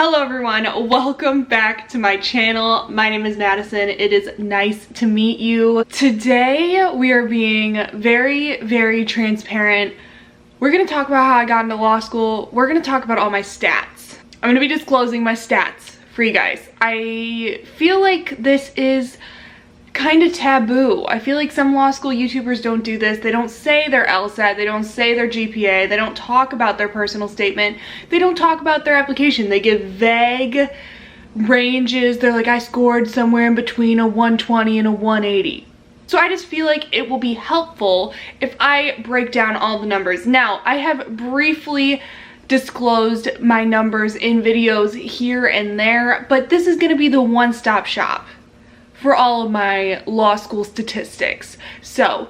Hello everyone, welcome back to my channel. My name is Madison. It is nice to meet you. Today we are being very transparent. We're gonna talk about how I got into law school. We're gonna talk about all my stats. I'm gonna be disclosing my stats for you guys. I feel like this is kind of taboo. I feel like some law school YouTubers don't do this. They don't say their Lsat, they don't say their GPA, they don't talk about their personal statement, they don't talk about their application. They give vague ranges. They're like, I scored somewhere in between a 120 and a 180. So I just feel like it will be helpful if I break down all the numbers. Now, I have briefly disclosed my numbers in videos here and there, but this is going to be the one-stop shop for all of my law school statistics. So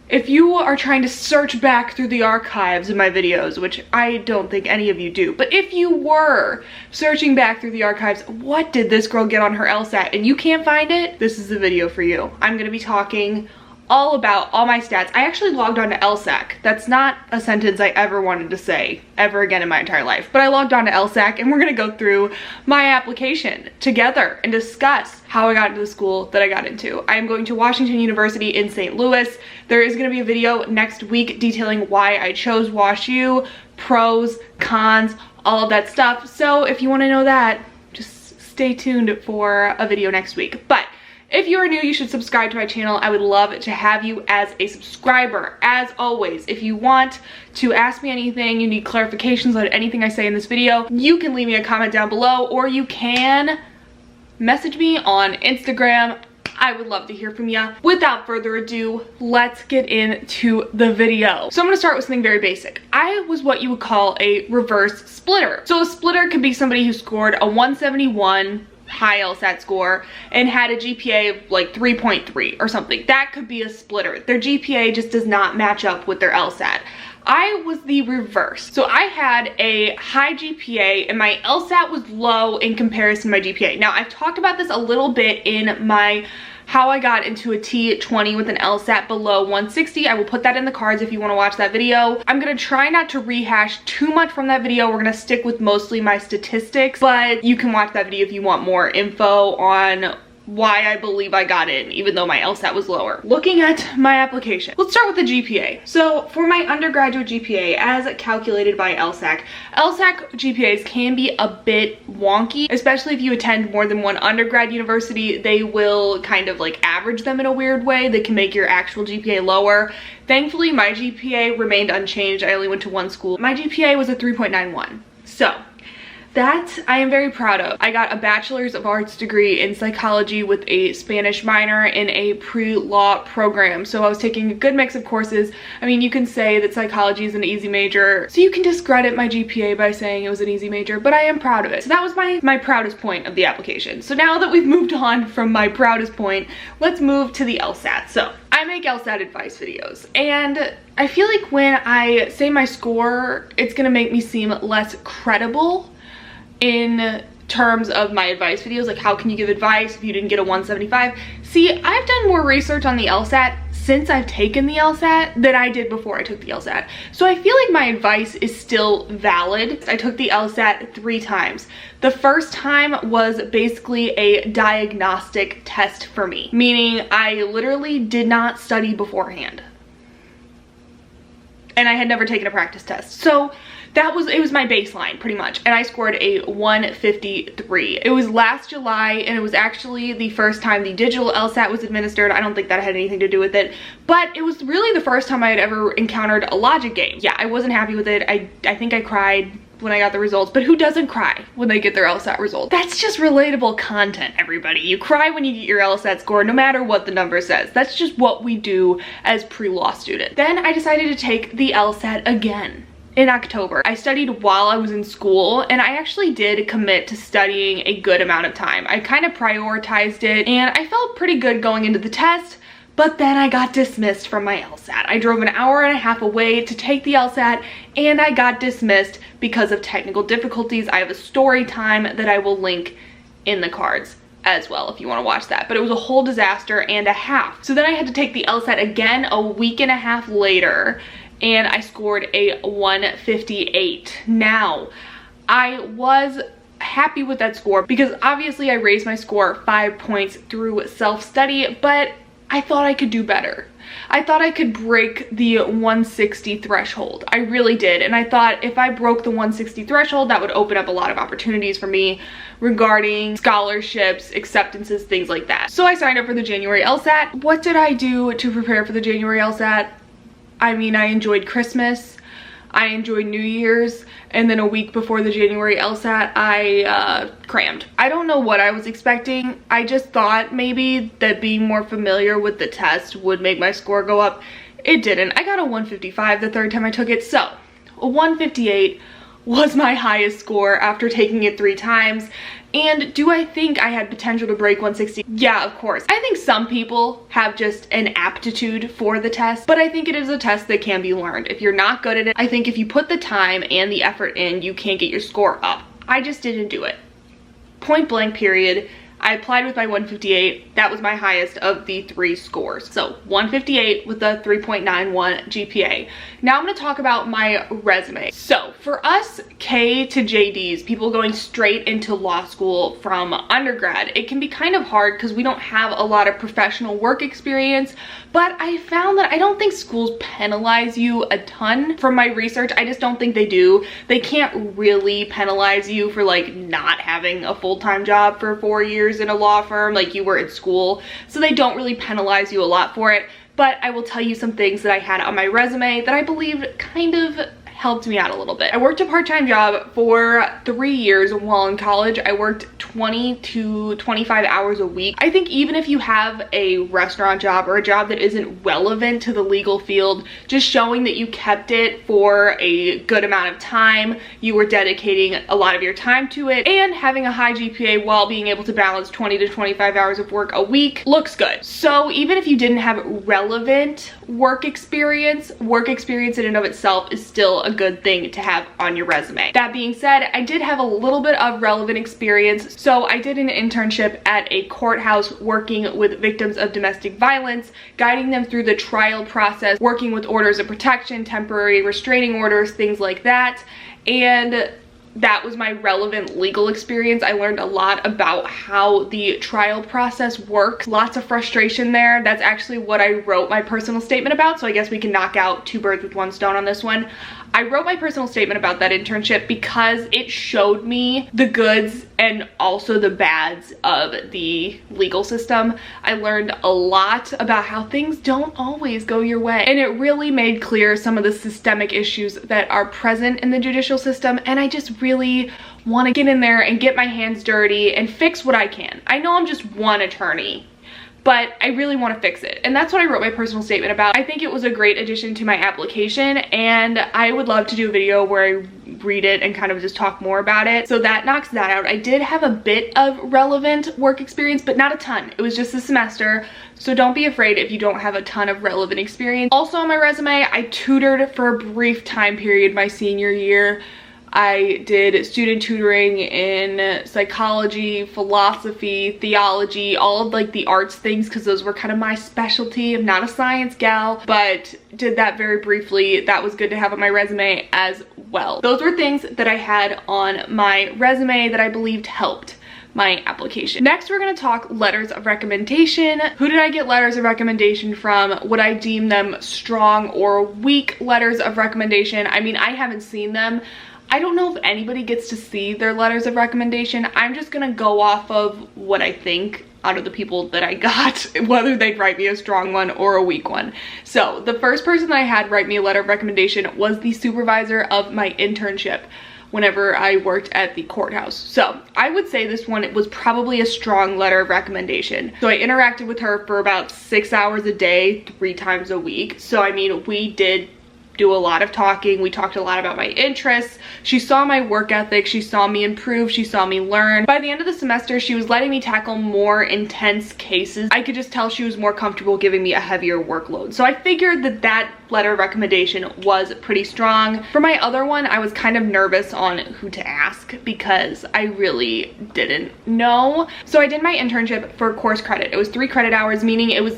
if you are trying to search back through the archives of my videos, which I don't think any of you do, but if you were searching back through the archives, what did this girl get on her Lsat, and you can't find it, this is the video for you. I'm gonna be talking all about all my stats. I actually logged on to LSAC. That's not a sentence I ever wanted to say ever again in my entire life, but I logged on to LSAC and we're gonna go through my application together and discuss how I got into the school that I got into. I am going to Washington University in St. Louis. There is gonna be a video next week detailing why I chose WashU, pros, cons, all of that stuff. So if you wanna know that, just stay tuned for a video next week. But if you are new, you should subscribe to my channel. I would love to have you as a subscriber. As always, if you want to ask me anything, you need clarifications on anything I say in this video, you can leave me a comment down below, or you can message me on Instagram. I would love to hear from you. Without further ado, let's get into the video. So I'm gonna start with something very basic. I was what you would call a reverse splitter. So a splitter could be somebody who scored a 171 high Lsat score and had a GPA of like 3.3 or something. That could be a splitter. Their GPA just does not match up with their Lsat. I was the reverse. So I had a high GPA and my Lsat was low in comparison to my GPA. Now, I've talked about this a little bit in my how I got into a T20 with an Lsat below 160. I will put that in the cards if you want to watch that video. I'm gonna try not to rehash too much from that video. We're gonna stick with mostly my statistics, but you can watch that video if you want more info on why I believe I got in, even though my Lsat was lower. Looking at my application, let's start with the GPA. So for my undergraduate GPA, as calculated by LSAC, LSAC GPAs can be a bit wonky, especially if you attend more than one undergrad university. They will kind of like average them in a weird way. They can make your actual GPA lower. Thankfully, my GPA remained unchanged. I only went to one school. My GPA was a 3.91. So that I am very proud of. I got a bachelor's of arts degree in psychology with a Spanish minor in a pre-law program. So I was taking a good mix of courses. I mean, you can say that psychology is an easy major, so you can discredit my GPA by saying it was an easy major, but I am proud of it. So that was my proudest point of the application. So now that we've moved on from my proudest point, let's move to the Lsat. So I make Lsat advice videos, and I feel like when I say my score, it's gonna make me seem less credible in terms of my advice videos. Like, how can you give advice if you didn't get a 175? See, I've done more research on the Lsat since I've taken the Lsat than I did before I took the Lsat. So I feel like my advice is still valid. I took the Lsat 3 times. The first time was basically a diagnostic test for me, meaning I literally did not study beforehand. And I had never taken a practice test. So it was my baseline pretty much, and I scored a 153. It was last July, and it was actually the first time the digital Lsat was administered. I don't think that had anything to do with it, but it was really the first time I had ever encountered a logic game. Yeah, I wasn't happy with it. I think I cried when I got the results, but who doesn't cry when they get their Lsat results? That's just relatable content, everybody. You cry when you get your Lsat score, no matter what the number says. That's just what we do as pre-law students. Then I decided to take the Lsat again in October. I studied while I was in school, and I actually did commit to studying a good amount of time. I kind of prioritized it, and I felt pretty good going into the test, but then I got dismissed from my Lsat. I drove an hour and a half away to take the Lsat, and I got dismissed because of technical difficulties. I have a story time that I will link in the cards as well if you want to watch that, but it was a whole disaster and a half. So then I had to take the Lsat again a week and a half later, and I scored a 158. Now, I was happy with that score because obviously I raised my score 5 points through self-study, but I thought I could do better. I thought I could break the 160 threshold. I really did. And I thought if I broke the 160 threshold, that would open up a lot of opportunities for me regarding scholarships, acceptances, things like that. So I signed up for the January Lsat. What did I do to prepare for the January Lsat? I mean, I enjoyed Christmas. I enjoyed New Year's, and then a week before the January LSAT, I crammed. I don't know what I was expecting. I just thought maybe that being more familiar with the test would make my score go up. It didn't. I got a 155 the third time I took it, so a 158 was my highest score after taking it 3 times. And do I think I had potential to break 160? Yeah, of course. I think some people have just an aptitude for the test, but I think it is a test that can be learned. If you're not good at it, I think if you put the time and the effort in, you can't get your score up. I just didn't do it. Point blank, period. I applied with my 158. That was my highest of the 3 scores. So 158 with a 3.91 GPA. Now I'm going to talk about my resume. So for us K to JDs, people going straight into law school from undergrad, it can be kind of hard because we don't have a lot of professional work experience, but I found that I don't think schools penalize you a ton. From my research, I just don't think they do. They can't really penalize you for like not having a full-time job for 4 years in a law firm like you were at school, so they don't really penalize you a lot for it. But I will tell you some things that I had on my resume that I believe kind of helped me out a little bit. I worked a part-time job for 3 years while in college. I worked 20 to 25 hours a week. I think even if you have a restaurant job or a job that isn't relevant to the legal field, just showing that you kept it for a good amount of time, you were dedicating a lot of your time to it, and having a high GPA while being able to balance 20 to 25 hours of work a week looks good. So even if you didn't have relevant work experience in and of itself is still a good thing to have on your resume. That being said, I did have a little bit of relevant experience. So I did an internship at a courthouse working with victims of domestic violence, guiding them through the trial process, working with orders of protection, temporary restraining orders, things like that. And that was my relevant legal experience. I learned a lot about how the trial process works. Lots of frustration there. That's actually what I wrote my personal statement about, so I guess we can knock out 2 birds with 1 stone on this one. I wrote my personal statement about that internship because it showed me the goods and also the bads of the legal system. I learned a lot about how things don't always go your way, and it really made clear some of the systemic issues that are present in the judicial system, and I just really want to get in there and get my hands dirty and fix what I can. I know I'm just one attorney, but I really want to fix it. And that's what I wrote my personal statement about. I think it was a great addition to my application, and I would love to do a video where I read it and kind of just talk more about it. So that knocks that out. I did have a bit of relevant work experience, but not a ton. It was just a semester. So don't be afraid if you don't have a ton of relevant experience. Also on my resume, I tutored for a brief time period my senior year. I did student tutoring in psychology, philosophy, theology, all of like the arts things, because those were kind of my specialty. I'm not a science gal, but did that very briefly. That was good to have on my resume as well. Those were things that I had on my resume that I believed helped my application. Next, we're going to talk letters of recommendation. Who did I get letters of recommendation from? Would I deem them strong or weak letters of recommendation? I mean, I haven't seen them. I don't know if anybody gets to see their letters of recommendation. I'm just gonna go off of what I think out of the people that I got, whether they'd write me a strong one or a weak one. So the first person that I had write me a letter of recommendation was the supervisor of my internship whenever I worked at the courthouse. So I would say this one was probably a strong letter of recommendation. So I interacted with her for about 6 hours a day, 3 times a week. So I mean, we did do a lot of talking. We talked a lot about my interests. She saw my work ethic. She saw me improve. She saw me learn. By the end of the semester, she was letting me tackle more intense cases. I could just tell she was more comfortable giving me a heavier workload. So I figured that that letter of recommendation was pretty strong. For my other one, I was kind of nervous on who to ask because I really didn't know. So I did my internship for course credit. It was 3 credit hours, meaning it was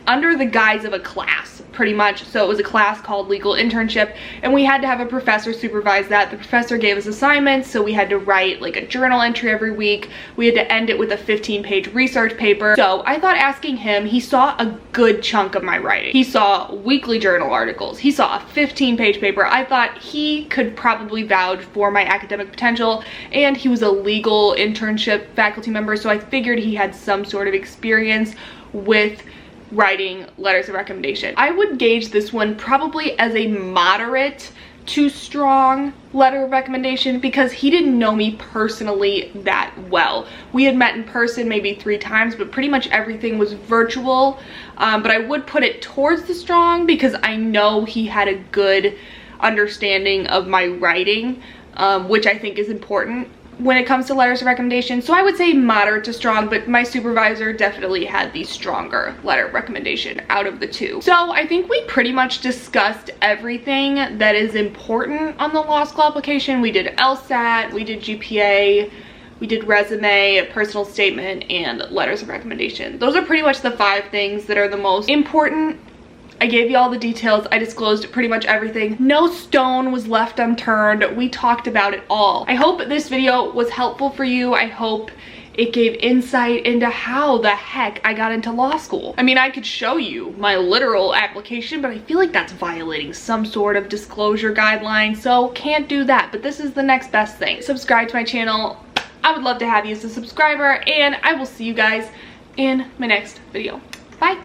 under the guise of a class pretty much. So it was a class called Legal Internship, and we had to have a professor supervise that. The professor gave us assignments, so we had to write like a journal entry every week. We had to end it with a 15-page research paper. So I thought asking him, he saw a good chunk of my writing. He saw weekly journal articles. He saw a 15-page paper. I thought he could probably vouch for my academic potential, and he was a legal internship faculty member, so I figured he had some sort of experience with writing letters of recommendation. I would gauge this one probably as a moderate to strong letter of recommendation because he didn't know me personally that well. We had met in person maybe 3 times, but pretty much everything was virtual. But I would put it towards the strong because I know he had a good understanding of my writing, which I think is important when it comes to letters of recommendation. So I would say moderate to strong, but my supervisor definitely had the stronger letter of recommendation out of the 2. So I think we pretty much discussed everything that is important on the law school application. We did Lsat, we did GPA, we did resume, personal statement, and letters of recommendation. Those are pretty much the 5 things that are the most important. I gave you all the details. I disclosed pretty much everything. No stone was left unturned. We talked about it all. I hope this video was helpful for you. I hope it gave insight into how the heck I got into law school. I mean, I could show you my literal application, but I feel like that's violating some sort of disclosure guideline, so can't do that. But this is the next best thing. Subscribe to my channel. I would love to have you as a subscriber, and I will see you guys in my next video. Bye.